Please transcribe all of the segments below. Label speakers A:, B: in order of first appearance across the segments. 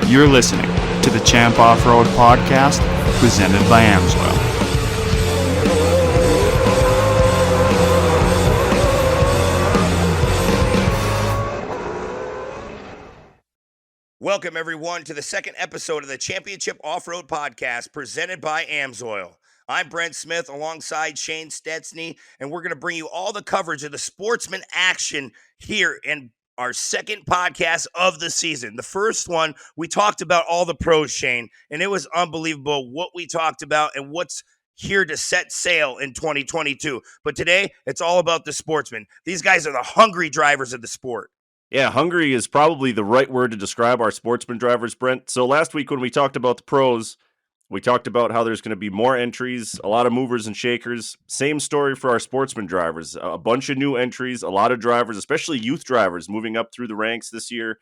A: You're listening to the Champ Off-Road podcast, presented by Amsoil.
B: Welcome, everyone, to the second episode of the Championship Off-Road podcast, presented by Amsoil. I'm Brent Smith, alongside Shane Statezny, and we're going to bring you all the coverage of the Sportsman action here in our second podcast of the season. The first one, we talked about all the pros, Shane, and it was unbelievable what we talked about and what's here to set sail in 2022. But today, it's all about the Sportsman. These guys are the hungry drivers of the sport.
C: Yeah, hungry is probably the right word to describe our Sportsman drivers, Brent. So last week when we talked about the pros, we talked about how there's going to be more entries, a lot of movers and shakers. Same story for our Sportsman drivers. A bunch of new entries, a lot of drivers, especially youth drivers, moving up through the ranks this year.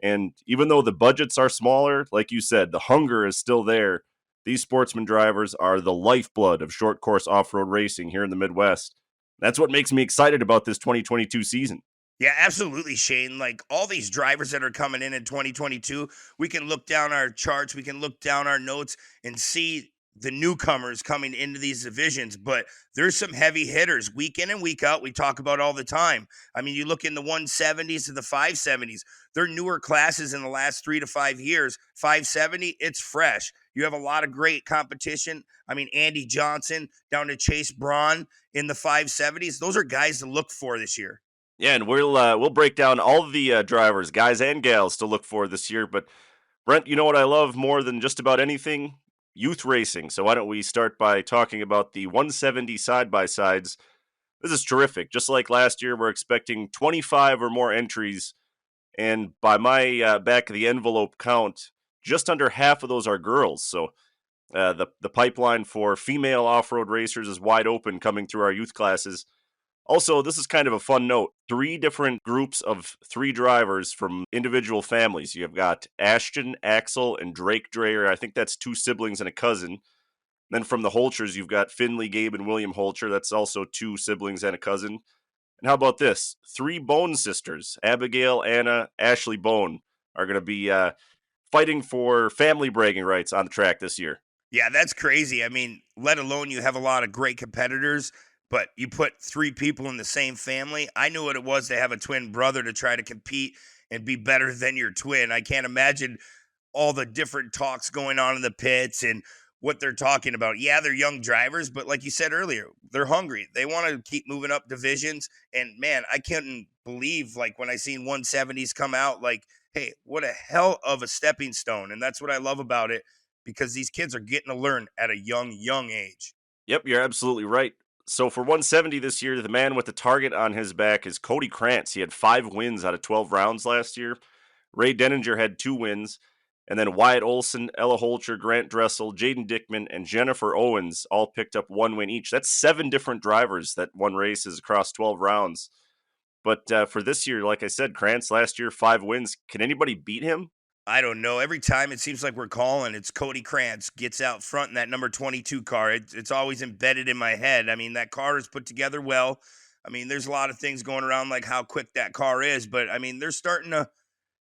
C: And even though the budgets are smaller, like you said, the hunger is still there. These Sportsman drivers are the lifeblood of short course off-road racing here in the Midwest. That's what makes me excited about this 2022 season.
B: Yeah, absolutely, Shane. Like all these drivers that are coming in 2022, we can look down our charts, we can look down our notes and see the newcomers coming into these divisions. But there's some heavy hitters week in and week out. We talk about all the time. I mean, you look in the 170s to the 570s. They're newer classes in the last 3 to 5 years. 570, it's fresh. You have a lot of great competition. I mean, Andy Johnson down to Chase Braun in the 570s. Those are guys to look for this year.
C: Yeah, and we'll break down all of the drivers, guys and gals, to look for this year. But Brent, you know what I love more than just about anything? Youth racing. So why don't we start by talking about the 170 side-by-sides. This is terrific. Just like last year, we're expecting 25 or more entries. And by my back-of-the-envelope count, just under half of those are girls. So the pipeline for female off-road racers is wide open coming through our youth classes. Also, this is kind of a fun note. 3 different groups of 3 drivers from individual families. You've got Ashton, Axel, and Drake Dreyer. I think that's 2 siblings and a cousin. Then from the Holchers, you've got Finley, Gabe, and William Holcher. That's also 2 siblings and a cousin. And how about this? 3 Bone sisters, Abigail, Anna, Ashley Bone, are going to be fighting for family bragging rights on the track this year.
B: Yeah, that's crazy. I mean, let alone you have a lot of great competitors. But you put 3 people in the same family. I knew what it was to have a twin brother to try to compete and be better than your twin. I can't imagine all the different talks going on in the pits and what they're talking about. Yeah, they're young drivers, but like you said earlier, they're hungry. They want to keep moving up divisions. And man, I couldn't believe like when I seen 170s come out, like, hey, what a hell of a stepping stone. And that's what I love about it, because these kids are getting to learn at a young age.
C: Yep, you're absolutely right. So for 170 this year, the man with the target on his back is Cody Krantz. He had 5 wins out of 12 rounds last year. Ray Denninger had 2 wins. And then Wyatt Olson, Ella Holcher, Grant Dressel, Jaden Dickman, and Jennifer Owens all picked up 1 win each. That's 7 different drivers that won races across 12 rounds. But for this year, like I said, Krantz last year, 5 wins. Can anybody beat him?
B: I don't know. Every time it seems like we're calling, it's Cody Krantz gets out front in that number 22 car. It's always embedded in my head. I mean, that car is put together well. I mean, there's a lot of things going around like how quick that car is. But, I mean, they're starting to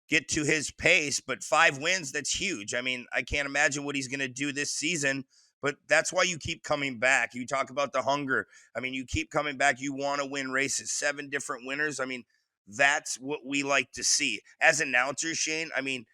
B: get to his pace. But 5 wins, that's huge. I mean, I can't imagine what he's going to do this season. But that's why you keep coming back. You talk about the hunger. I mean, you keep coming back. You want to win races. 7 different winners. I mean, that's what we like to see. As announcers, Shane, I mean,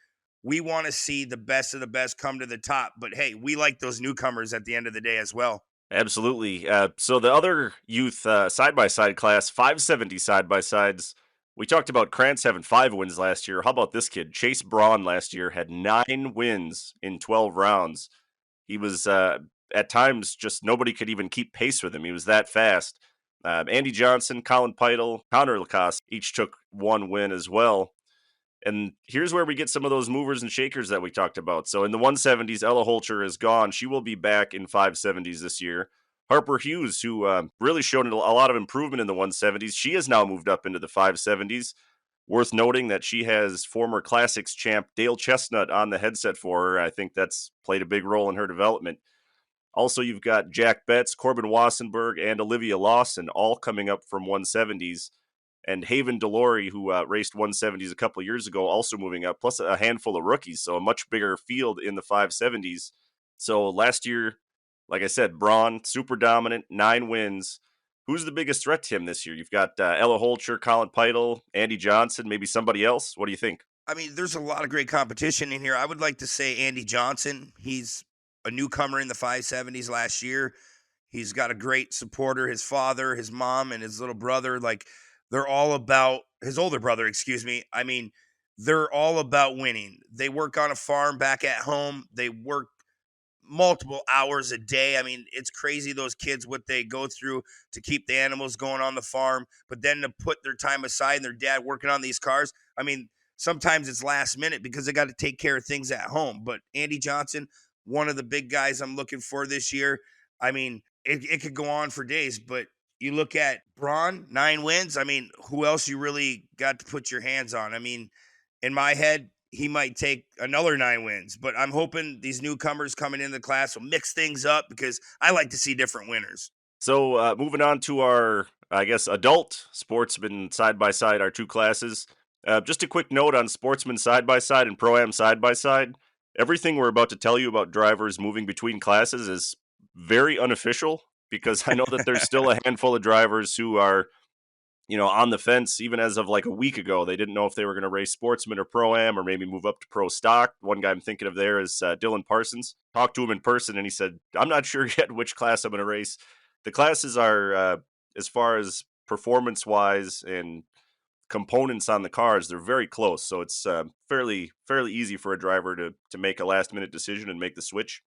B: we want to see the best of the best come to the top. But, hey, we like those newcomers at the end of the day as well.
C: Absolutely. So the other youth side-by-side class, 570 side-by-sides, we talked about Krantz having 5 wins last year. How about this kid? Chase Braun last year had 9 wins in 12 rounds. He was, at times, just nobody could even keep pace with him. He was that fast. Andy Johnson, Colin Peitel, Connor Lacoste each took 1 win as well. And here's where we get some of those movers and shakers that we talked about. So in the 170s, Ella Holcher is gone. She will be back in 570s this year. Harper Hughes, who really showed a lot of improvement in the 170s, she has now moved up into the 570s. Worth noting that she has former Classics champ Dale Chestnut on the headset for her. I think that's played a big role in her development. Also, you've got Jack Betts, Corbin Wassenberg, and Olivia Lawson all coming up from 170s. and Haven Delory, who raced 170s a couple of years ago, also moving up, plus a handful of rookies, so a much bigger field in the 570s. So last year, like I said, Braun, super dominant, 9 wins. Who's the biggest threat to him this year? You've got Ella Holcher, Colin Peitel, Andy Johnson, maybe somebody else. What do you think?
B: I mean, there's a lot of great competition in here. I would like to say Andy Johnson. He's a newcomer in the 570s last year. He's got a great supporter. His father, his mom, and his little brother, like they're all about his older brother, excuse me. I mean, they're all about winning. They work on a farm back at home. They work multiple hours a day. I mean, it's crazy those kids what they go through to keep the animals going on the farm, but then to put their time aside and their dad working on these cars. I mean, sometimes it's last minute because they got to take care of things at home. But Andy Johnson, one of the big guys I'm looking for this year. I mean, it could go on for days, but you look at Braun, 9 wins. I mean, who else you really got to put your hands on? I mean, in my head, he might take another 9 wins, but I'm hoping these newcomers coming into the class will mix things up because I like to see different winners.
C: So moving on to our, I guess, adult sportsman side-by-side, our 2 classes. Just a quick note on sportsman side-by-side and pro-am side-by-side. Everything we're about to tell you about drivers moving between classes is very unofficial because I know that there's still a handful of drivers who are, on the fence. Even as of like a week ago, they didn't know if they were going to race sportsman or pro-am or maybe move up to pro stock. One guy I'm thinking of there is Dylan Parsons. Talked to him in person and he said, I'm not sure yet which class I'm going to race. The classes are, as far as performance-wise and components on the cars, they're very close. So it's fairly easy for a driver to make a last-minute decision and make the switch.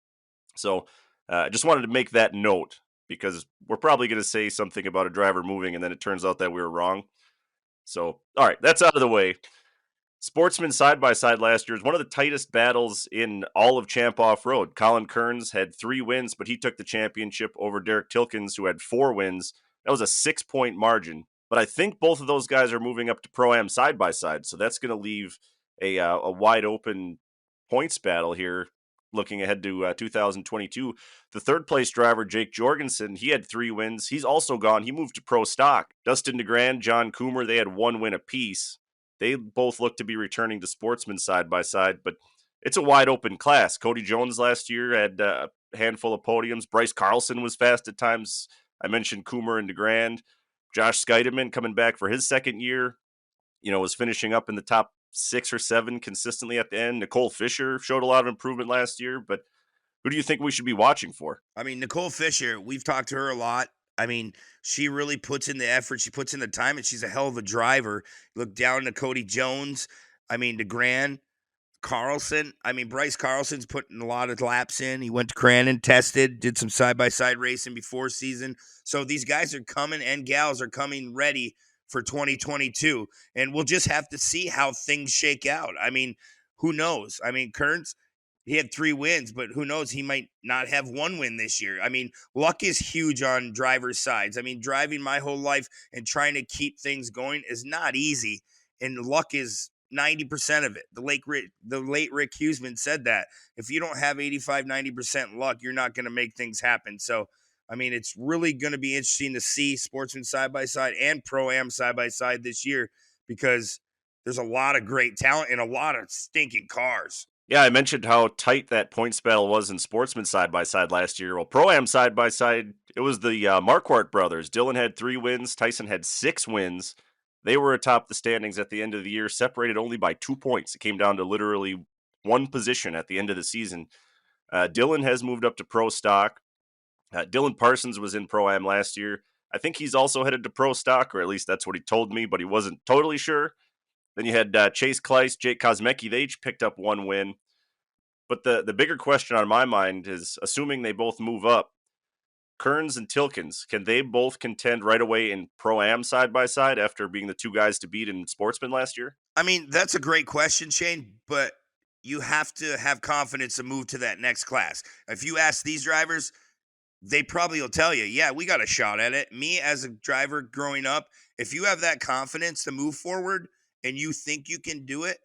C: So I just wanted to make that note because we're probably going to say something about a driver moving and then it turns out that we were wrong. So, all right, that's out of the way. Sportsman side-by-side last year is one of the tightest battles in all of Champ Off-Road. Colin Kearns had 3 wins, but he took the championship over Derek Tilkins, who had 4 wins. That was a 6-point margin. But I think both of those guys are moving up to Pro-Am side-by-side, so that's going to leave a wide-open points battle here looking ahead to 2022. The third-place driver, Jake Jorgensen, he had 3 wins. He's also gone. He moved to Pro Stock. Dustin DeGrand, John Coomer, they had 1 win apiece. They both look to be returning to sportsman side-by-side, but it's a wide-open class. Cody Jones last year had a handful of podiums. Bryce Carlson was fast at times. I mentioned Coomer and DeGrand. Josh Scheidemann coming back for his second year, was finishing up in the top 6 or 7 consistently at the end. Nicole Fisher showed a lot of improvement last year, but who do you think we should be watching for?
B: I mean, Nicole Fisher, we've talked to her a lot. I mean, she really puts in the effort. She puts in the time, and she's a hell of a driver. Look down to Cody Jones. I mean, DeGrand, Carlson. I mean, Bryce Carlson's putting a lot of laps in. He went to Crandon, tested, did some side-by-side racing before season. So these guys are coming, and gals are coming ready for 2022. And we'll just have to see how things shake out. I mean, who knows? I mean, Kearns, he had 3 wins, but who knows? He might not have 1 win this year. I mean, luck is huge on drivers' sides. I mean, driving my whole life and trying to keep things going is not easy, and luck is 90% of it. The late Rick Hughesman said that. If you don't have 85, 90% luck, you're not going to make things happen. So, I mean, it's really going to be interesting to see sportsman side-by-side and pro-am side-by-side this year because there's a lot of great talent and a lot of stinking cars.
C: Yeah, I mentioned how tight that points battle was in sportsman side-by-side last year. Well, Pro-Am side-by-side, it was the Marquardt brothers. Dylan had 3 wins. Tyson had 6 wins. They were atop the standings at the end of the year, separated only by 2 points. It came down to literally 1 position at the end of the season. Dylan has moved up to Pro Stock. Dylan Parsons was in Pro-Am last year. I think he's also headed to Pro Stock, or at least that's what he told me, but he wasn't totally sure. Then you had Chase Kleiss, Jake Kosmecki. They each picked up 1 win. But the bigger question on my mind is, assuming they both move up, Kearns and Tilkins, can they both contend right away in Pro-Am side-by-side after being the 2 guys to beat in Sportsman last year?
B: I mean, that's a great question, Cheyne, but you have to have confidence to move to that next class. If you ask these drivers, they probably will tell you, yeah, we got a shot at it. Me as a driver growing up, if you have that confidence to move forward and you think you can do it,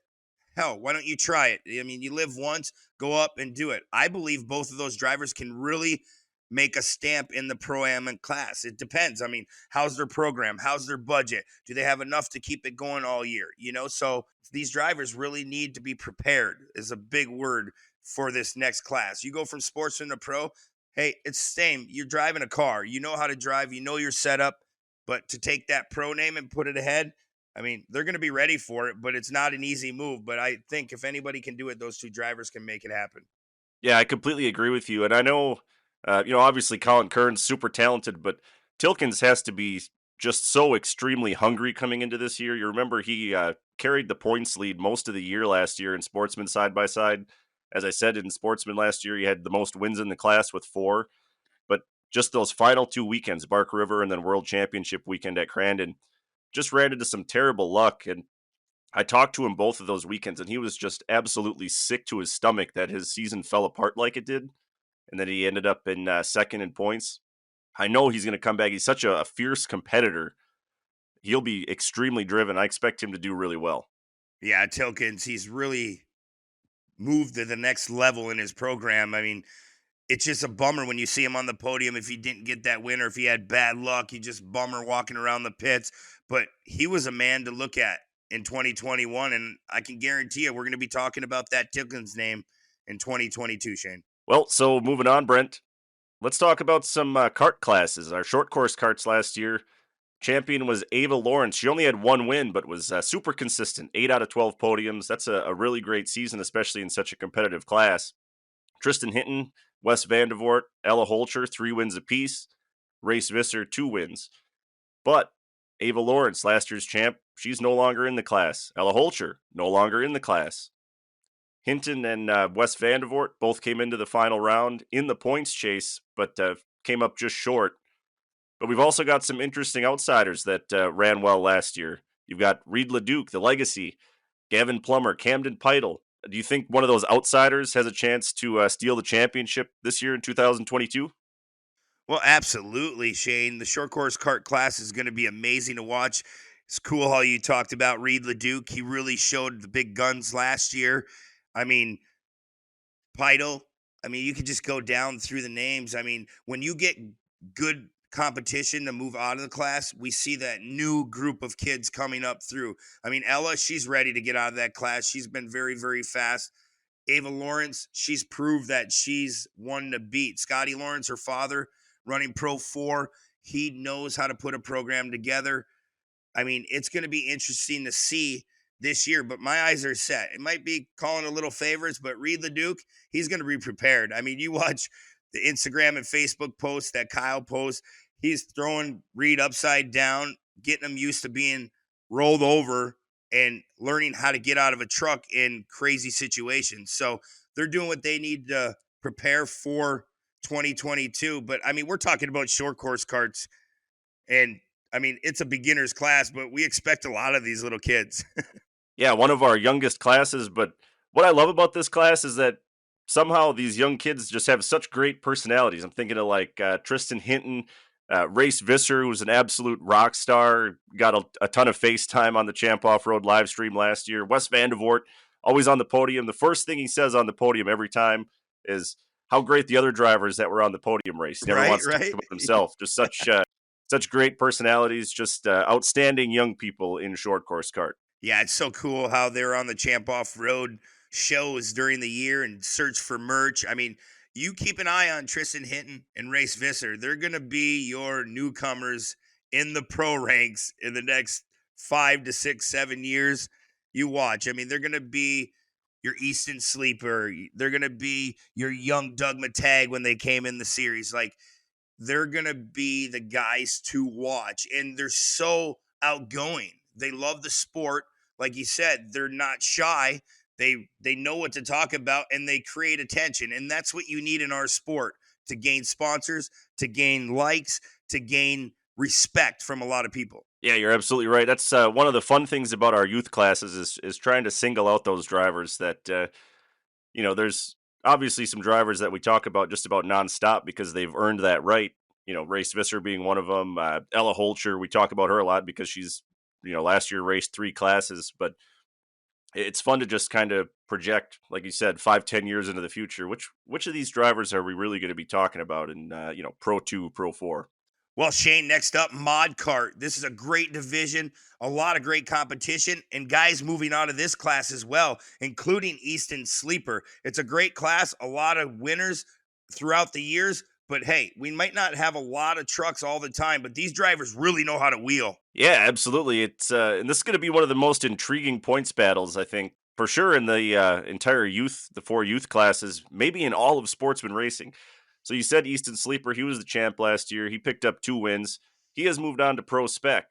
B: hell, why don't you try it? I mean, you live once, go up and do it. I believe both of those drivers can really make a stamp in the Pro-Am class. It depends. I mean, how's their program? How's their budget? Do they have enough to keep it going all year? So these drivers really need to be prepared is a big word for this next class. You go from Sportsman to Pro, hey, it's the same. You're driving a car. You know how to drive. You know your setup. But to take that Pro name and put it ahead, I mean, they're going to be ready for it, but it's not an easy move. But I think if anybody can do it, those two drivers can make it happen.
C: Yeah, I completely agree with you. And I know, obviously Colin Kern's super talented, but Tilkins has to be just so extremely hungry coming into this year. You remember he carried the points lead most of the year last year in Sportsman side by side. As I said, in Sportsman last year, he had the most wins in the class with 4. But just those final 2 weekends, Bark River and then World Championship weekend at Crandon, just ran into some terrible luck. And I talked to him both of those weekends, and he was just absolutely sick to his stomach that his season fell apart like it did, and that he ended up in second in points. I know he's going to come back. He's such a fierce competitor. He'll be extremely driven. I expect him to do really well.
B: Yeah, Tilkins, he's really moved to the next level in his program. I mean, it's just a bummer when you see him on the podium if he didn't get that win or if he had bad luck. He just bummer walking around the pits. But he was a man to look at in 2021, and I can guarantee you we're going to be talking about that Tilkins name in 2022, Shane.
C: Well, so moving on, Brent, let's talk about some kart classes. Our short course karts last year, champion was Ava Lawrence. She only had 1 win, but was super consistent. 8 out of 12 podiums. That's a really great season, especially in such a competitive class. Tristan Hinton, Wes Vandevort, Ella Holcher, 3 wins apiece. Race Visser, 2 wins. But Ava Lawrence, last year's champ, she's no longer in the class. Ella Holcher, no longer in the class. Hinton and Wes Vandevort both came into the final round in the points chase, but came up just short. But we've also got some interesting outsiders that ran well last year. You've got Reed LeDuc, the Legacy, Gavin Plummer, Camden Peitel. Do you think one of those outsiders has a chance to steal the championship this year in 2022?
B: Well, absolutely, Shane. The short course kart class is going to be amazing to watch. It's cool how you talked about Reed LeDuc. He really showed the big guns last year. I mean, Peitel. I mean, you could just go down through the names. I mean, when you get good competition to move out of the class, we see that new group of kids coming up through. I mean, Ella, she's ready to get out of that class. She's been very, very fast. Ava Lawrence, she's proved that she's one to beat. Scotty Lawrence, her father, running Pro 4. He knows how to put a program together. I mean, it's going to be interesting to see this year, but my eyes are set. It might be calling a little favorites, but Reed LeDuc, he's going to be prepared. I mean, you watch the Instagram and Facebook posts that Kyle posts. He's throwing Reed upside down, getting him used to being rolled over and learning how to get out of a truck in crazy situations. So they're doing what they need to prepare for 2022. But I mean, we're talking about short course karts, and I mean, it's a beginner's class, but we expect a lot of these little kids.
C: Yeah, one of our youngest classes, but what I love about this class is that somehow these young kids just have such great personalities. I'm thinking of like Tristan Hinton, Race Visser, who's an absolute rock star, got a ton of FaceTime on the Champ Off-Road live stream last year. Wes Vandevort, always on the podium. The first thing he says on the podium every time is how great the other drivers that were on the podium race. He never wants to talk about himself. Just such great personalities, just outstanding young people in short course kart.
B: Yeah, it's so cool how they're on the Champ Off-Road shows during the year and search for merch. I mean, you keep an eye on Tristan Hinton and Race Visser. They're going to be your newcomers in the pro ranks in the next 5 to 6, 7 years. You watch. I mean, they're going to be your Easton Sleeper. They're going to be your young Doug Matag when they came in the series. Like, they're going to be the guys to watch. And they're so outgoing. They love the sport. Like you said, they're not shy. They know what to talk about, and they create attention. And that's what you need in our sport to gain sponsors, to gain likes, to gain respect from a lot of people.
C: Yeah, you're absolutely right. That's one of the fun things about our youth classes is trying to single out those drivers that, there's obviously some drivers that we talk about just about nonstop because they've earned that right. Race Visser being one of them. Ella Holcher, we talk about her a lot because she's, last year raced 3 classes, but It's fun to just kind of project, like you said, 5-10 years into the future. Which of these drivers are we really going to be talking about in Pro 2, Pro 4?
B: Well, Shane, next up, Mod Kart. This is a great division, a lot of great competition, and guys moving out of this class as well, including Easton Sleeper. It's a great class, a lot of winners throughout the years, but hey, we might not have a lot of trucks all the time, but these drivers really know how to wheel.
C: Yeah, absolutely. It's and this is going to be one of the most intriguing points battles, I think, for sure in the entire the 4 youth classes, maybe in all of sportsman racing. So you said Easton Sleeper, he was the champ last year. He picked up 2 wins. He has moved on to Pro Spec.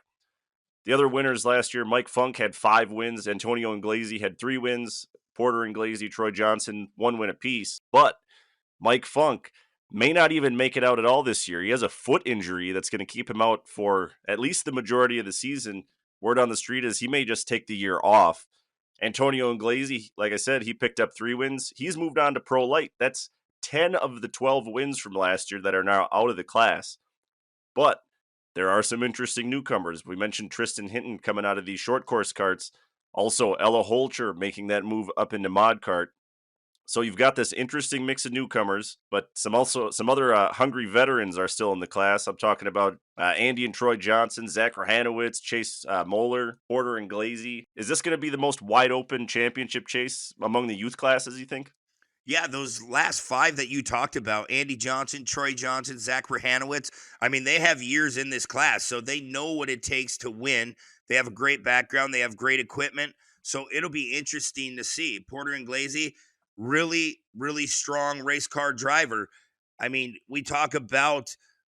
C: The other winners last year, Mike Funk had 5 wins. Antonio Inglesi had 3 wins. Porter Inglesi, Troy Johnson, 1 win apiece. But Mike Funk may not even make it out at all this year. He has a foot injury that's going to keep him out for at least the majority of the season. Word on the street is he may just take the year off. Antonio Inglesi, like I said, he picked up 3 wins. He's moved on to Pro Light. That's 10 of the 12 wins from last year that are now out of the class. But there are some interesting newcomers. We mentioned Tristan Hinton coming out of these short course karts. Also, Ella Holcher making that move up into mod kart. So you've got this interesting mix of newcomers, but some other hungry veterans are still in the class. I'm talking about Andy and Troy Johnson, Zach Rahanowitz, Chase Moeller, Porter and Glazy. Is this going to be the most wide open championship chase among the youth classes, you think?
B: Yeah, those last 5 that you talked about, Andy Johnson, Troy Johnson, Zach Rahanowitz, I mean, they have years in this class, so they know what it takes to win. They have a great background. They have great equipment. So it'll be interesting to see. Porter and Glazy, really, really strong race car driver. I mean, we talk about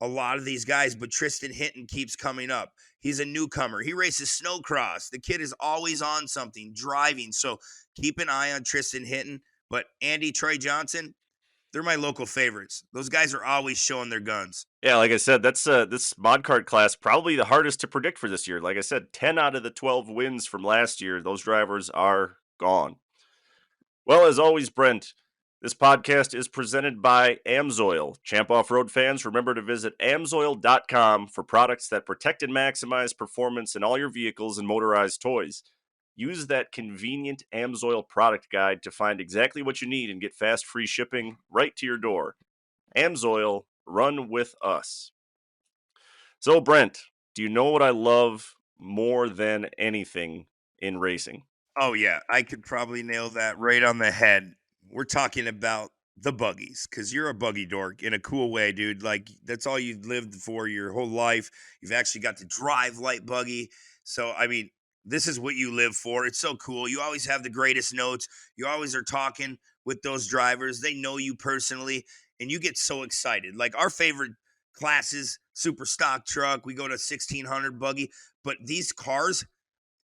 B: a lot of these guys, but Tristan Hinton keeps coming up. He's a newcomer. He races snowcross. The kid is always on something, driving. So keep an eye on Tristan Hinton. But Andy, Troy Johnson, they're my local favorites. Those guys are always showing their guns.
C: Yeah, like I said, that's this mod kart class probably the hardest to predict for this year. Like I said, 10 out of the 12 wins from last year, those drivers are gone. Well, as always, Brent, this podcast is presented by Amsoil. Champ Off-Road fans, remember to visit amsoil.com for products that protect and maximize performance in all your vehicles and motorized toys. Use that convenient Amsoil product guide to find exactly what you need and get fast free shipping right to your door. Amsoil, run with us. So, Brent, do you know what I love more than anything in racing?
B: Oh, yeah, I could probably nail that right on the head. We're talking about the Buggies, because you're a buggy dork in a cool way, dude. Like, that's all you've lived for your whole life. You've actually got to drive light buggy. So, I mean, this is what you live for. It's so cool. You always have the greatest notes. You always are talking with those drivers. They know you personally, and you get so excited. Like, our favorite classes, super stock truck, we go to 1600 buggy, but these cars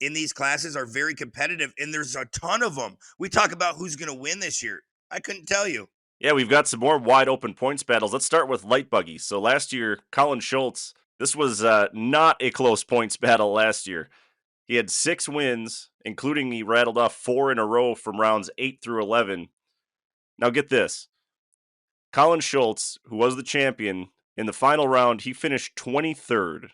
B: in these classes are very competitive, and there's a ton of them. We talk about who's going to win this year. I couldn't tell you.
C: Yeah, we've got some more wide open points battles. Let's start with light buggy. So last year, Colin Schultz, this was not a close points battle last year. He had 6 wins, including he rattled off 4 in a row from rounds 8 through 11. Now get this. Colin Schultz, who was the champion, in the final round, he finished 23rd.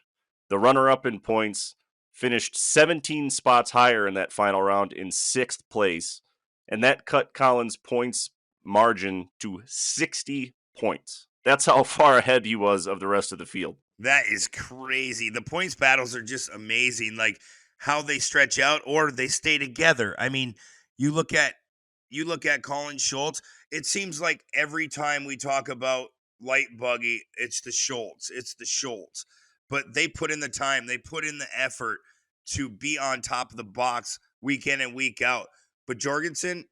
C: The runner-up in points finished 17 spots higher in that final round in 6th place. And that cut Colin's points margin to 60 points. That's how far ahead he was of the rest of the field.
B: That is crazy. The points battles are just amazing. Like how they stretch out or they stay together. I mean, you look at Colin Schultz. It seems like every time we talk about light buggy, it's the Schultz. It's the Schultz. But they put in the time. They put in the effort to be on top of the box week in and week out. But Jorgensen,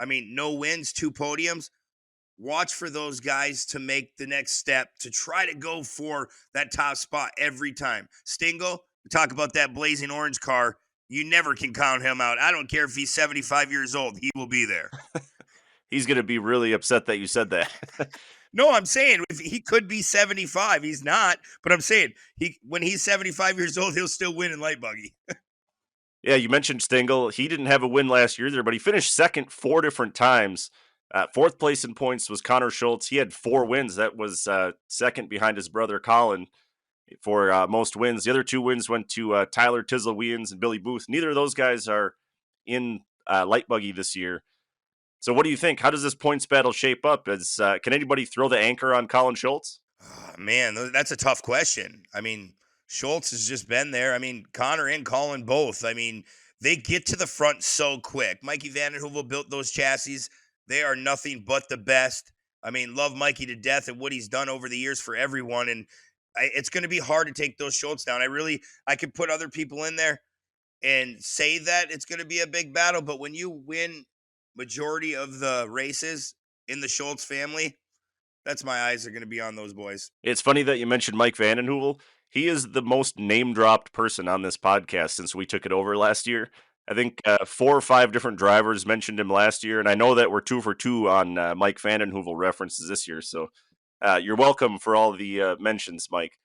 B: I mean, no wins, 2 podiums. Watch for those guys to make the next step to try to go for that top spot every time. Stingle, we talk about that blazing orange car. You never can count him out. I don't care if he's 75 years old. He will be there.
C: He's going to be really upset that you said that.
B: No, I'm saying if he could be 75. He's not, but I'm saying when he's 75 years old, he'll still win in light buggy.
C: Yeah, you mentioned Stingle. He didn't have a win last year either, but he finished second 4 different times. 4th place in points was Connor Schultz. He had 4 wins. That was second behind his brother Colin for most wins. The other 2 wins went to Tyler Tizzle-Wiens and Billy Booth. Neither of those guys are in light buggy this year. So what do you think? How does this points battle shape up? Can anybody throw the anchor on Colin Schultz?
B: Oh, man, that's a tough question. I mean, Schultz has just been there. I mean, Connor and Colin both. I mean, they get to the front so quick. Mikey Vandenhoevel built those chassis. They are nothing but the best. I mean, love Mikey to death and what he's done over the years for everyone. And it's going to be hard to take those Schultz down. I could put other people in there and say that it's going to be a big battle. But when you win majority of the races in the Schultz family, that's my eyes are going to be on those boys.
C: It's funny that you mentioned Mike Vandenhoevel. He is the most name-dropped person on this podcast since we took it over last year. I think 4 or 5 different drivers mentioned him last year, and I know that we're 2 for 2 on Mike Vandenhoevel references this year, so you're welcome for all the mentions, Mike.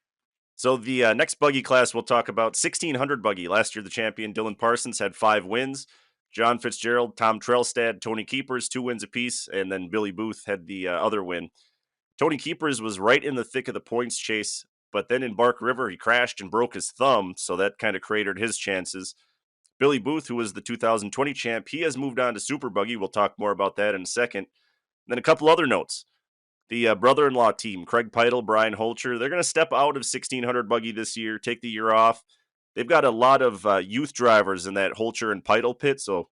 C: So the next buggy class we'll talk about, 1600 buggy. Last year the champion Dylan Parsons had 5 wins. John Fitzgerald, Tom Trelstad, Tony Keepers, 2 wins apiece, and then Billy Booth had the other win. Tony Keepers was right in the thick of the points chase, but then in Bark River, he crashed and broke his thumb, so that kind of cratered his chances. Billy Booth, who was the 2020 champ, he has moved on to Super Buggy. We'll talk more about that in a second. And then a couple other notes. The brother-in-law team, Craig Peitel, Brian Holcher, they're going to step out of 1600 Buggy this year, take the year off. They've got a lot of youth drivers in that Holcher and Peitel pit, so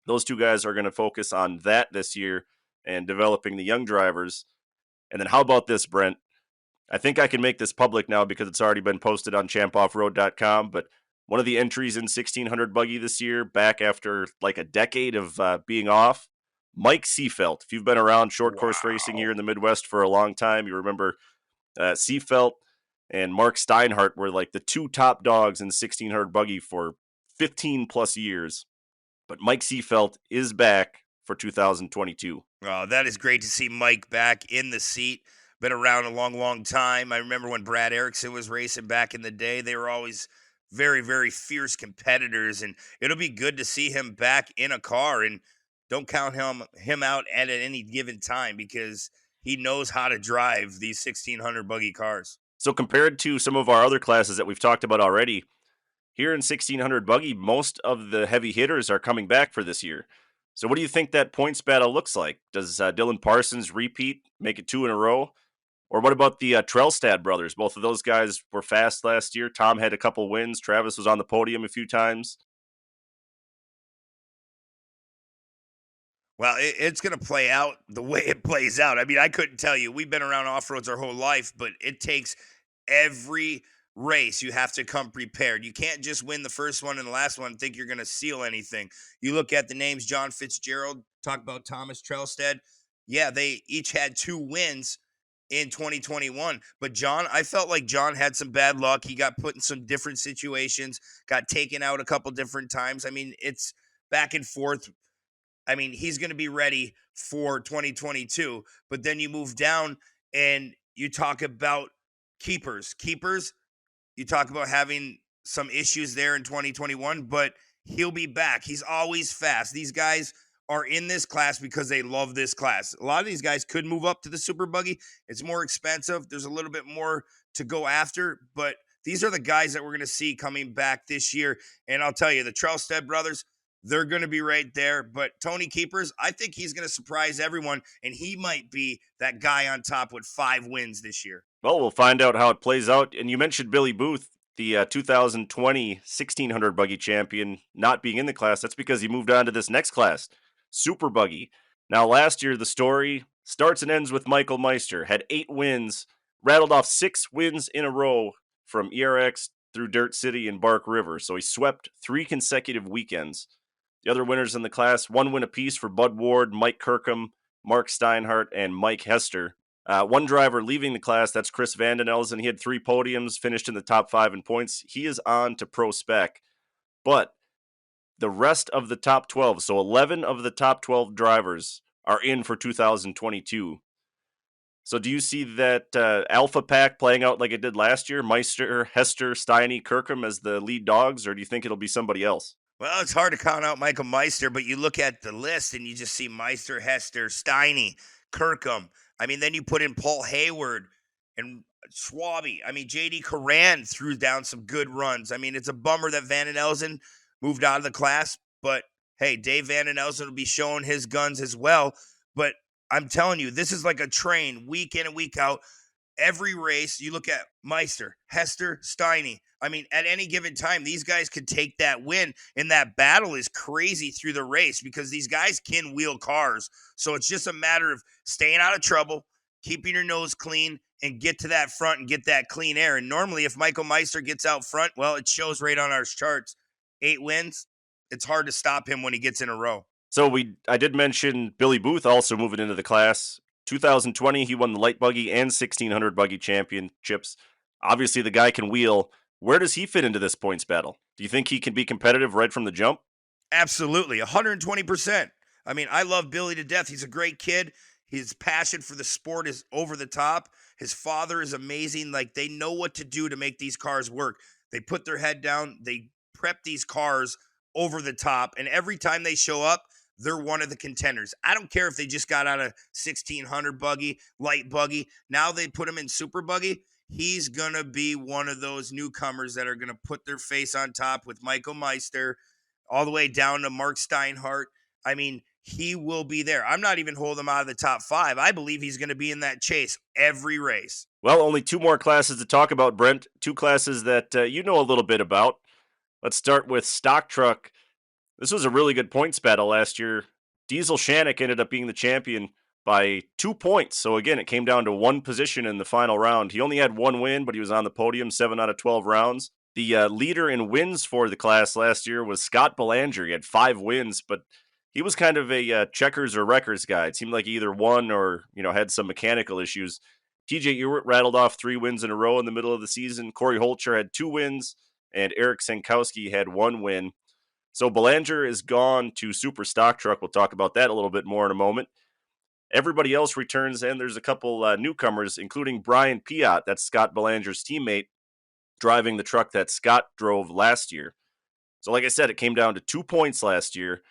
C: those 2 guys are going to focus on that this year and developing the young drivers. And then how about this, Brent? I think I can make this public now because it's already been posted on champoffroad.com, but one of the entries in 1600 Buggy this year, back after like a decade of being off, Mike Seafelt. If you've been around short course racing here in the Midwest for a long time, you remember Seafelt and Mark Steinhardt were like the 2 top dogs in 1600 Buggy for 15 plus years. But Mike Seafelt is back for 2022.
B: Oh, that is great to see Mike back in the seat. Been around a long, long time. I remember when Brad Erickson was racing back in the day. They were always very, very fierce competitors, and it'll be good to see him back in a car. And don't count him out at any given time because he knows how to drive these 1600 buggy cars.
C: So compared to some of our other classes that we've talked about already, here in 1600 Buggy, most of the heavy hitters are coming back for this year. So what do you think that points battle looks like? Does Dylan Parsons repeat, make it 2 in a row? Or what about the Trelstad brothers? Both of those guys were fast last year. Tom had a couple wins. Travis was on the podium a few times.
B: Well, it's going to play out the way it plays out. I mean, I couldn't tell you. We've been around off-roads our whole life, but it takes every race. You have to come prepared. You can't just win the first one and the last one and think you're going to seal anything. You look at the names, John Fitzgerald, talk about Thomas Trelstad. Yeah, they each had 2 wins in 2021. But John, I felt like John had some bad luck. He got put in some different situations, got taken out a couple different times. I mean, it's back and forth. I mean, he's going to be ready for 2022. But then you move down and you talk about keepers. You talk about having some issues there in 2021, but he'll be back. He's always fast. These guys are in this class because they love this class. A lot of these guys could move up to the Super Buggy. It's more expensive. There's a little bit more to go after, but these are the guys that we're going to see coming back this year. And I'll tell you, the Trelstad brothers, they're going to be right there. But Tony Keepers, I think he's going to surprise everyone, and he might be that guy on top with 5 wins this year.
C: Well, we'll find out how it plays out. And you mentioned Billy Booth, the 2020 1600 Buggy champion, not being in the class. That's because he moved on to this next class, Super Buggy. Now, last year, the story starts and ends with Michael Meister. Had 8 wins, rattled off 6 wins in a row from ERX through Dirt City and Bark River. So he swept 3 consecutive weekends. The other winners in the class, 1 win apiece for Bud Ward, Mike Kirkham, Mark Steinhardt, and Mike Hester. One driver leaving the class, that's Chris Vandenelzen. He had 3 podiums, finished in the top 5 in points. He is on to Pro Spec. But the rest of the top 12, so 11 of the top 12 drivers are in for 2022. So do you see that Alpha Pack playing out like it did last year? Meister, Hester, Steiny, Kirkham as the lead dogs, or do you think it'll be somebody else?
B: Well, it's hard to count out Michael Meister, but you look at the list and you just see Meister, Hester, Steiny, Kirkham. I mean, then you put in Paul Hayward and Schwabe. I mean, J.D. Coran threw down some good runs. I mean, it's a bummer that Vandenelzen moved out of the class, but Hey, Dave Van Den Elsen will be showing his guns as well. But I'm telling you, this is like a train week in and week out. Every race, you look at Meister, Hester, Steiny. I mean, at any given time, these guys could take that win, and that battle is crazy through the race because these guys can wheel cars. So it's just a matter of staying out of trouble, keeping your nose clean, and get to that front and get that clean air. And normally, if Michael Meister gets out front, well, it shows right on our charts. 8 wins. It's hard to stop him when he gets in a row.
C: So I did mention Billy Booth also moving into the class. 2020, he won the light buggy and 1600 buggy championships. Obviously, the guy can wheel. Where does he fit into this points battle? Do you think he can be competitive right from the jump?
B: Absolutely, 120%. I mean, I love Billy to death. He's a great kid. His passion for the sport is over the top. His father is amazing. Like, they know what to do to make these cars work. They put their head down. They prep these cars over the top. And every time they show up, they're one of the contenders. I don't care if they just got out of 1600 buggy, light buggy. Now they put him in super buggy. He's going to be one of those newcomers that are going to put their face on top with Michael Meister all the way down to Mark Steinhardt. I mean, he will be there. I'm not even holding him out of the top 5. I believe he's going to be in that chase every race.
C: Well, only 2 more classes to talk about, Brent. 2 classes that you know a little bit about. Let's start with stock truck. This was a really good points battle last year. Diesel Shannick ended up being the champion by 2 points. So again, it came down to 1 position in the final round. He only had 1 win, but he was on the podium 7 out of 12 rounds. The leader in wins for the class last year was Scott Belanger. He had 5 wins, but he was kind of a checkers or wreckers guy. It seemed like he either won or had some mechanical issues. TJ Ewert rattled off 3 wins in a row in the middle of the season. Corey Holcher had 2 wins, and Eric Sankowski had 1 win. So Belanger is gone to Super Stock Truck. We'll talk about that a little bit more in a moment. Everybody else returns, and there's a couple newcomers, including Brian Piot, that's Scott Belanger's teammate, driving the truck that Scott drove last year. So like I said, it came down to 2 points last year.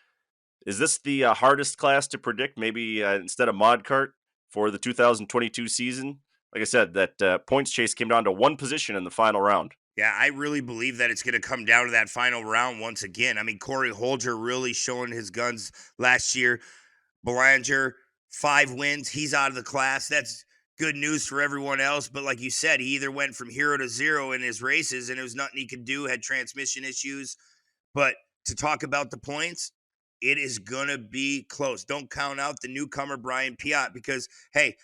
C: Is this the hardest class to predict, maybe instead of Mod Kart for the 2022 season? Like I said, that points chase came down to 1 position in the final round.
B: Yeah, I really believe that it's going to come down to that final round once again. I mean, Corey Holger really showing his guns last year. Belanger, 5 wins. He's out of the class. That's good news for everyone else. But like you said, he either went from hero to zero in his races and there was nothing he could do, had transmission issues. But to talk about the points, it is going to be close. Don't count out the newcomer, Brian Piot, because, hey,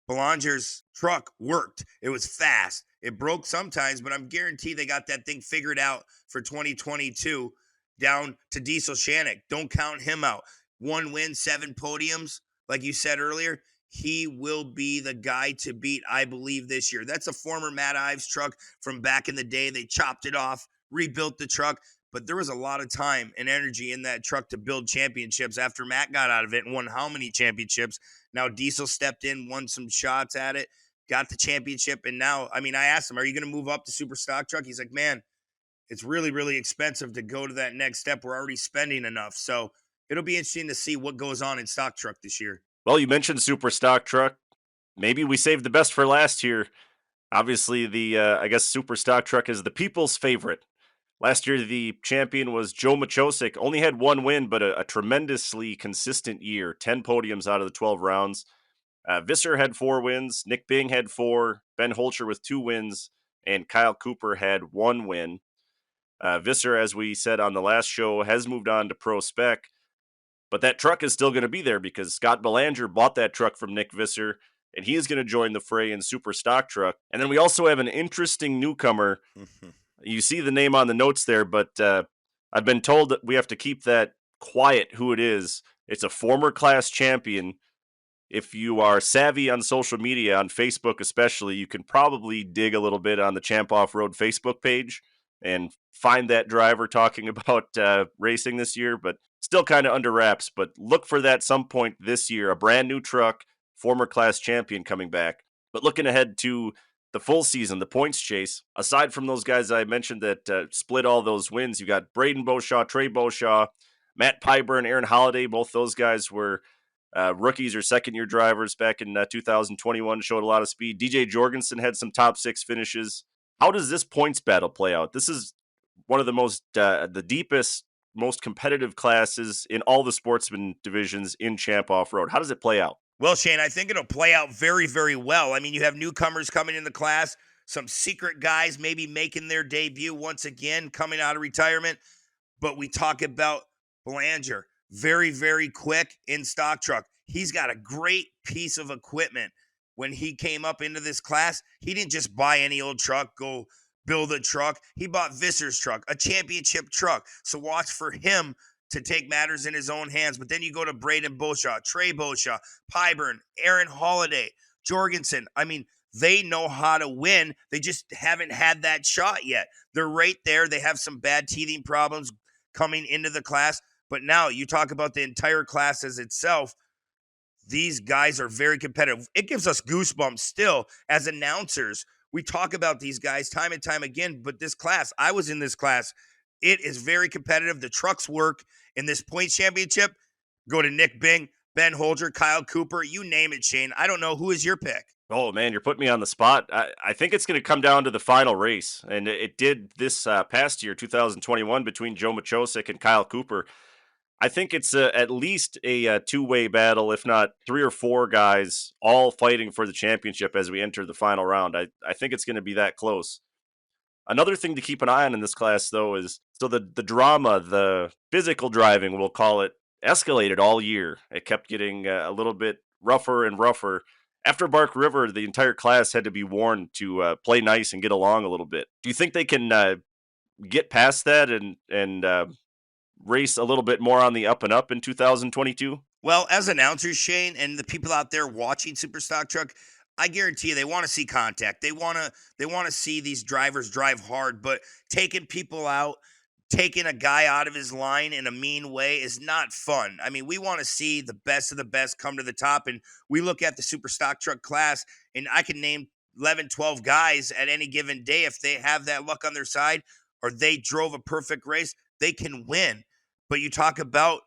B: Belanger's truck worked. It was fast. It broke sometimes, but I'm guaranteed they got that thing figured out for 2022 down to Diesel Shannick. Don't count him out. 1 win, 7 podiums. Like you said earlier, he will be the guy to beat, I believe, this year. That's a former Matt Ives truck from back in the day. They chopped it off, rebuilt the truck, but there was a lot of time and energy in that truck to build championships after Matt got out of it and won how many championships. Now Diesel stepped in, won some shots at it, got the championship, and now, I mean, I asked him, are you going to move up to Super Stock Truck? He's like, man, it's really, really expensive to go to that next step. We're already spending enough. So it'll be interesting to see what goes on in Stock Truck this year.
C: Well, you mentioned Super Stock Truck. Maybe we saved the best for last here. Obviously, I guess Super Stock Truck is the people's favorite. Last year, the champion was Joe Machosik. Only had 1 win, but a tremendously consistent year. 10 podiums out of the 12 rounds. Visser had 4 wins. Nick Bing had 4. Ben Holcher with 2 wins. And Kyle Cooper had 1 win. Visser, as we said on the last show, has moved on to Pro Spec. But that truck is still going to be there because Scott Belanger bought that truck from Nick Visser, and he is going to join the fray in Super Stock Truck. And then we also have an interesting newcomer. You see the name on the notes there, but I've been told that we have to keep that quiet who it is. It's a former class champion. If you are savvy on social media, on Facebook especially, you can probably dig a little bit on the Champ Off-Road Facebook page and find that driver talking about racing this year, but still kind of under wraps. But look for that some point this year, a brand new truck, former class champion coming back. But looking ahead to the full season, the points chase, aside from those guys I mentioned that split all those wins, you got Braden Beauchamp, Trey Beauchamp, Matt Pyburn, Aaron Holiday. Both those guys were rookies or second-year drivers back in 2021, showed a lot of speed. DJ Jorgensen had some top 6 finishes. How does this points battle play out? This is one of the most, the deepest most competitive classes in all the Sportsman divisions in Champ Off-Road. How does it play out?
B: Well, Shane, I think it'll play out very, very well. I mean, you have newcomers coming in the class, some secret guys maybe making their debut once again, coming out of retirement. But we talk about Belanger, very, very quick in stock truck. He's got a great piece of equipment. When he came up into this class, he didn't just buy any old truck, go build a truck. He bought Visser's truck, a championship truck. So watch for him to take matters in his own hands. But then you go to Braden Beauchamp, Trey Beauchamp, Pyburn, Aaron Holiday, Jorgensen. I mean, they know how to win. They just haven't had that shot yet. They're right there. They have some bad teething problems coming into the class. But now you talk about the entire class as itself. These guys are very competitive. It gives us goosebumps still as announcers. We talk about these guys time and time again, but this class, I was in this class. It is very competitive. The trucks work in this points championship. Go to Nick Bing, Ben Holger, Kyle Cooper, you name it, Shane. I don't know. Who is your pick?
C: Oh, man, you're putting me on the spot. I think it's going to come down to the final race, and it did this past year, 2021, between Joe Machosik and Kyle Cooper. I think it's at least a two-way battle, if not 3 or 4 guys all fighting for the championship as we enter the final round. I think it's going to be that close. Another thing to keep an eye on in this class, though, is so the drama, the physical driving, we'll call it, escalated all year. It kept getting a little bit rougher and rougher. After Bark River, the entire class had to be warned to play nice and get along a little bit. Do you think they can get past that and race a little bit more on the up and up in 2022?
B: Well, as announcers, Shane, and the people out there watching Super Stock Truck, I guarantee you they want to see contact. They want to see these drivers drive hard, but taking people out, taking a guy out of his line in a mean way is not fun. I mean, we want to see the best of the best come to the top, and we look at the Super Stock Truck class, and I can name 11, 12 guys at any given day. If they have that luck on their side or they drove a perfect race, they can win. But you talk about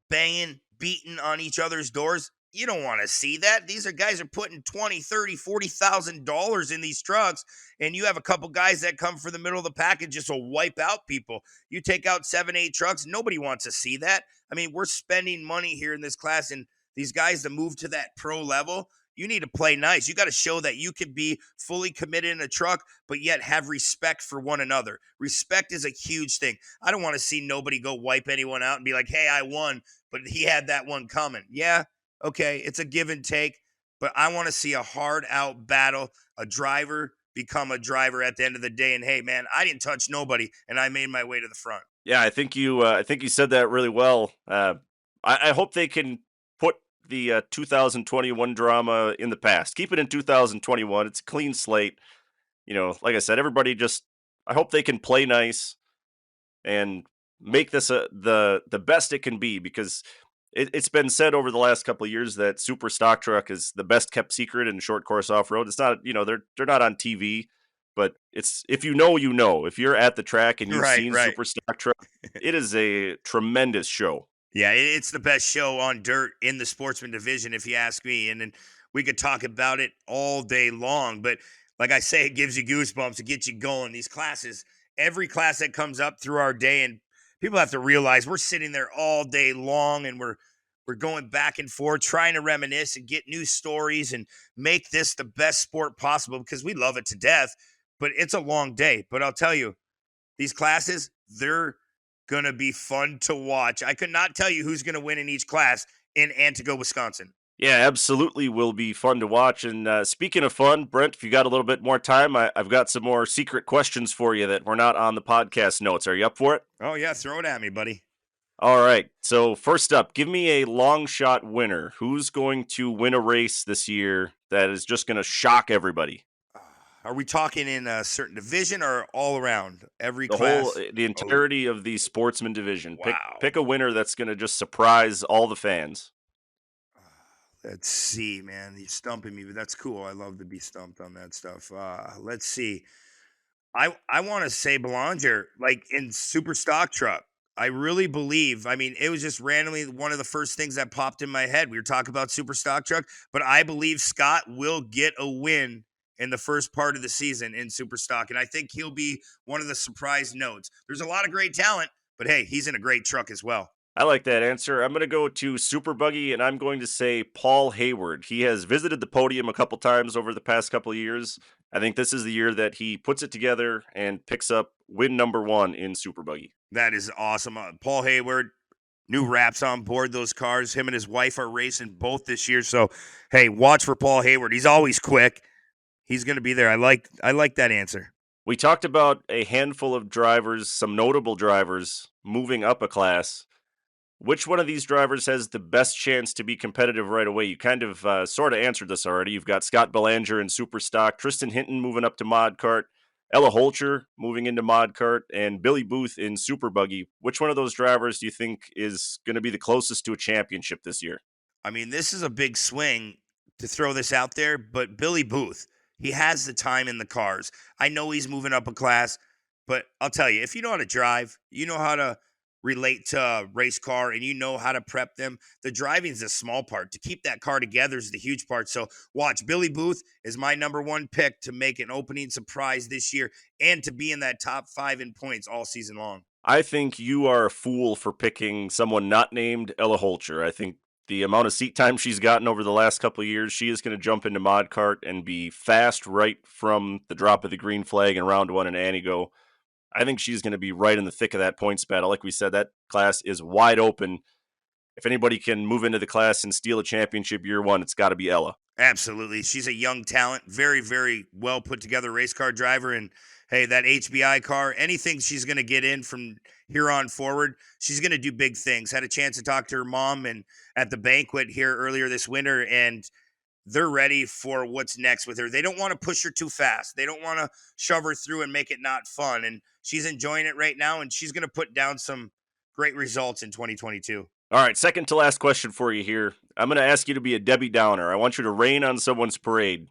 B: banging, beating on each other's doors. You don't want to see that. These are guys are putting $20,000, $30,000, $40,000 in these trucks, and you have a couple guys that come for the middle of the pack and just will wipe out people. You take out 7, 8 trucks. Nobody wants to see that. I mean, we're spending money here in this class, and these guys to move to that pro level, you need to play nice. You got to show that you can be fully committed in a truck, but yet have respect for one another. Respect is a huge thing. I don't want to see nobody go wipe anyone out and be like, hey, I won, but he had that one coming. Yeah, okay, it's a give and take, but I want to see a hard out battle, a driver become a driver at the end of the day. And hey, man, I didn't touch nobody, and I made my way to the front.
C: Yeah, I think you said that really well. I hope they can put the 2021 drama in the past. Keep it in 2021. It's a clean slate. You know, like I said, everybody I hope they can play nice and make this the best it can be, because it's been said over the last couple of years that Super Stock Truck is the best kept secret in short course off-road. It's not, they're not on TV, but it's, if you know, if you're at the track and you've seen Super Stock Truck, it is a tremendous show.
B: Yeah, it's the best show on dirt in the Sportsman division, if you ask me. And then we could talk about it all day long. But like I say, it gives you goosebumps. It gets you going. These classes, every class that comes up through our day, and people have to realize we're sitting there all day long, and we're going back and forth trying to reminisce and get new stories and make this the best sport possible, because we love it to death. But it's a long day. But I'll tell you, these classes, they're going to be fun to watch. I could not tell you who's going to win in each class in Antigo, Wisconsin.
C: Yeah, absolutely will be fun to watch. And speaking of fun, Brent, if you got a little bit more time, I've got some more secret questions for you that were not on the podcast notes. Are you up for it?
B: Oh, yeah. Throw it at me, buddy.
C: All right. So first up, give me a long shot winner. Who's going to win a race this year that is just going to shock everybody?
B: Are we talking in a certain division or all around every class?
C: The entirety of the Sportsman division.
B: Wow.
C: Pick a winner that's going to just surprise all the fans.
B: Let's see, man. You're stumping me, but that's cool. I love to be stumped on that stuff. Let's see. I want to say Belanger, like in Super Stock Truck. I really believe, I mean, it was just randomly one of the first things that popped in my head. We were talking about Super Stock Truck, but I believe Scott will get a win in the first part of the season in Super Stock, and I think he'll be one of the surprise notes. There's a lot of great talent, But hey, he's in a great truck as well.
C: I like that answer. I'm going to go to Super Buggy, and I'm going to say Paul Hayward. He has visited the podium a couple times over the past couple of years. I think this is the year that he puts it together and picks up win number 1 in Super Buggy.
B: That is awesome. Paul Hayward, new wraps on board those cars. Him and his wife are racing both this year. So, hey, watch for Paul Hayward. He's always quick. He's going to be there. I like that answer.
C: We talked about a handful of drivers, some notable drivers, moving up a class. Which one of these drivers has the best chance to be competitive right away? You kind of sort of answered this already. You've got Scott Belanger in Super Stock, Tristan Hinton moving up to Mod Kart, Ella Holcher moving into Mod Kart, and Billy Booth in Super Buggy. Which one of those drivers do you think is going to be the closest to a championship this year?
B: I mean, this is a big swing to throw this out there, but Billy Booth, he has the time in the cars. I know he's moving up a class, but I'll tell you, if you know how to drive, you know how to relate to a race car, and you know how to prep them, the driving is a small part. To keep that car together is the huge part. So watch, Billy Booth is my number 1 pick to make an opening surprise this year and to be in that top 5 in points all season long.
C: I think you are a fool for picking someone not named Ella Holcher. I think the amount of seat time she's gotten over the last couple of years, she is going to jump into Mod Kart and be fast right from the drop of the green flag in round 1 in Anigo. I think she's going to be right in the thick of that points battle. Like we said, that class is wide open. If anybody can move into the class and steal a championship year 1, it's got to be Ella.
B: Absolutely. She's a young talent, very, very well put together race car driver. And hey, that HBI car, anything she's going to get in from here on forward, she's going to do big things. Had a chance to talk to her mom and at the banquet here earlier this winter, and they're ready for what's next with her. They don't want to push her too fast. They don't want to shove her through and make it not fun. And she's enjoying it right now, and she's going to put down some great results in 2022.
C: All right, second to last question for you here. I'm going to ask you to be a Debbie Downer. I want you to rain on someone's parade.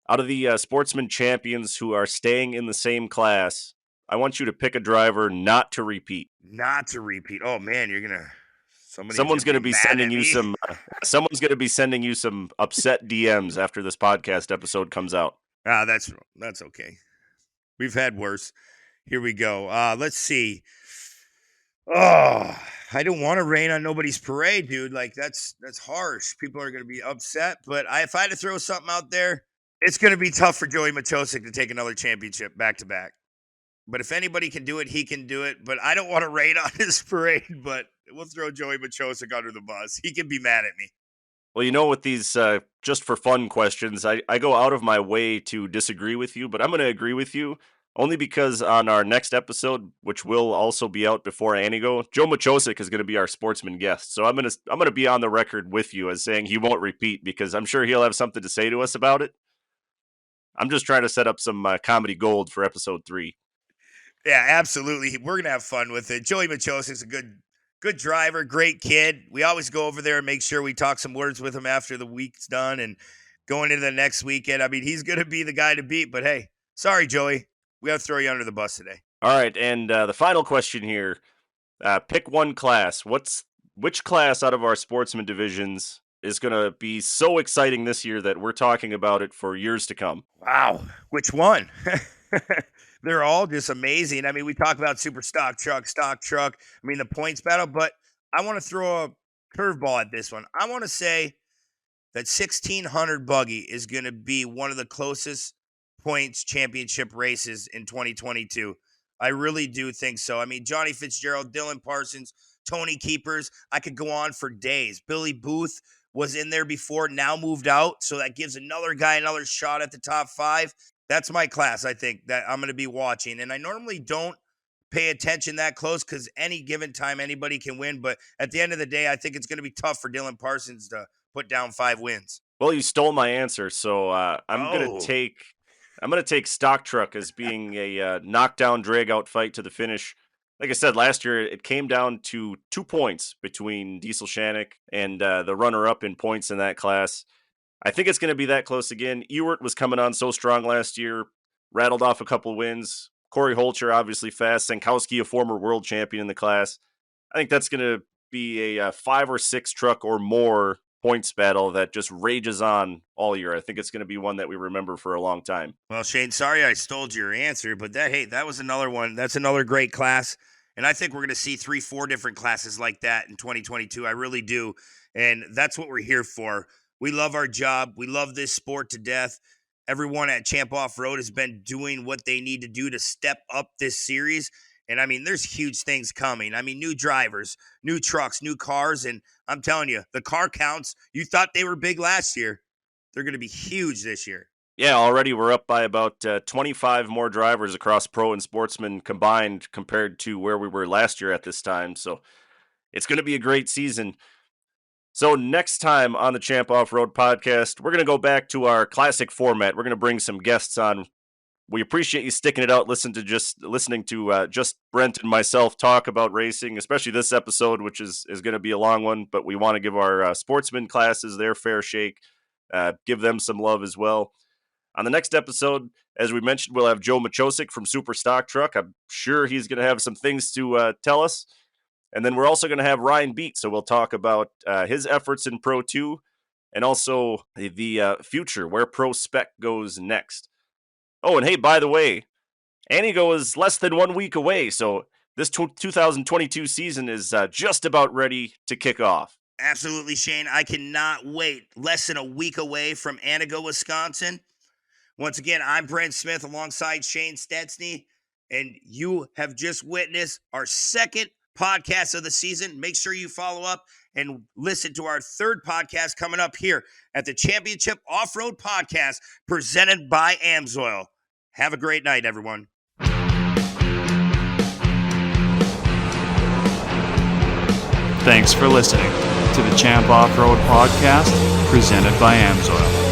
C: Out of the Sportsman champions who are staying in the same class, I want you to pick a driver not to repeat.
B: Not to repeat. Oh, man, you're going to...
C: Someone's going to be sending you some. Someone's going to be sending you some upset DMs after this podcast episode comes out.
B: That's okay. We've had worse. Here we go. Let's see. Oh, I don't want to rain on nobody's parade, dude. Like that's harsh. People are going to be upset. But if I had to throw something out there, it's going to be tough for Joey Matosik to take another championship back to back. But if anybody can do it, he can do it. But I don't want to rain on his parade, but we'll throw Joey Matosik under the bus. He can be mad at me.
C: Well, you know, with these just for fun questions, I go out of my way to disagree with you, but I'm going to agree with you only because on our next episode, which will also be out before Anigo, Joe Matosik is going to be our Sportsman guest. So I'm going to be on the record with you as saying he won't repeat because I'm sure he'll have something to say to us about it. I'm just trying to set up some comedy gold for episode 3.
B: Yeah, absolutely. We're going to have fun with it. Joey Machosik's a good driver, great kid. We always go over there and make sure we talk some words with him after the week's done and going into the next weekend. I mean, he's going to be the guy to beat, but hey, sorry, Joey. We have to throw you under the bus today.
C: All right, and the final question here. Pick one class. Which class out of our Sportsman divisions is going to be so exciting this year that we're talking about it for years to come?
B: Wow. Which one? They're all just amazing. I mean, we talk about super stock truck. I mean, the points battle, but I want to throw a curveball at this one. I want to say that 1600 Buggy is going to be one of the closest points championship races in 2022. I really do think so. I mean, Johnny Fitzgerald, Dylan Parsons, Tony Keepers, I could go on for days. Billy Booth was in there before, now moved out, so that gives another guy another shot at the top 5. That's my class, I think, that I'm going to be watching. And I normally don't pay attention that close because any given time, anybody can win. But at the end of the day, I think it's going to be tough for Dylan Parsons to put down 5 wins.
C: Well, you stole my answer, so I'm going to take stock truck as being a knockdown, drag-out fight to the finish. Like I said, last year, it came down to 2 points between Diesel Shannick and the runner-up in points in that class. I think it's going to be that close again. Ewert was coming on so strong last year, rattled off a couple wins. Corey Holcher, obviously fast. Sankowski, a former world champion in the class. I think that's going to be a 5 or 6 truck or more points battle that just rages on all year. I think it's going to be one that we remember for a long time.
B: Well, Shane, sorry I stole your answer, but that was another one. That's another great class. And I think we're going to see 3-4 different classes like that in 2022. I really do. And that's what we're here for. We love our job. We love this sport to death. Everyone at Champ Off-Road has been doing what they need to do to step up this series. And, I mean, there's huge things coming. I mean, new drivers, new trucks, new cars. And I'm telling you, the car counts, you thought they were big last year. They're going to be huge this year.
C: Yeah, already we're up by about 25 more drivers across Pro and Sportsman combined compared to where we were last year at this time. So it's going to be a great season. So next time on the Champ Off-Road podcast, we're going to go back to our classic format. We're going to bring some guests on. We appreciate you sticking it out, listening to just Brent and myself talk about racing, especially this episode, which is going to be a long one. But we want to give our sportsman classes their fair shake, give them some love as well. On the next episode, as we mentioned, we'll have Joe Machosik from Super Stock Truck. I'm sure he's going to have some things to tell us. And then we're also going to have Ryan Beat, so we'll talk about his efforts in Pro 2 and also the future, where Pro Spec goes next. Oh, and hey, by the way, Anigo is less than 1 week away, so this 2022 season is just about ready to kick off.
B: Absolutely, Shane. I cannot wait. Less than a week away from Anigo, Wisconsin. Once again, I'm Brent Smith alongside Shane Statezny, and you have just witnessed our second podcast of the season. Make sure you follow up and listen to our third podcast coming up here at the Championship Off-Road Podcast presented by Amsoil. Have a great night, everyone.
A: Thanks for listening to the Champ Off-Road Podcast presented by Amsoil.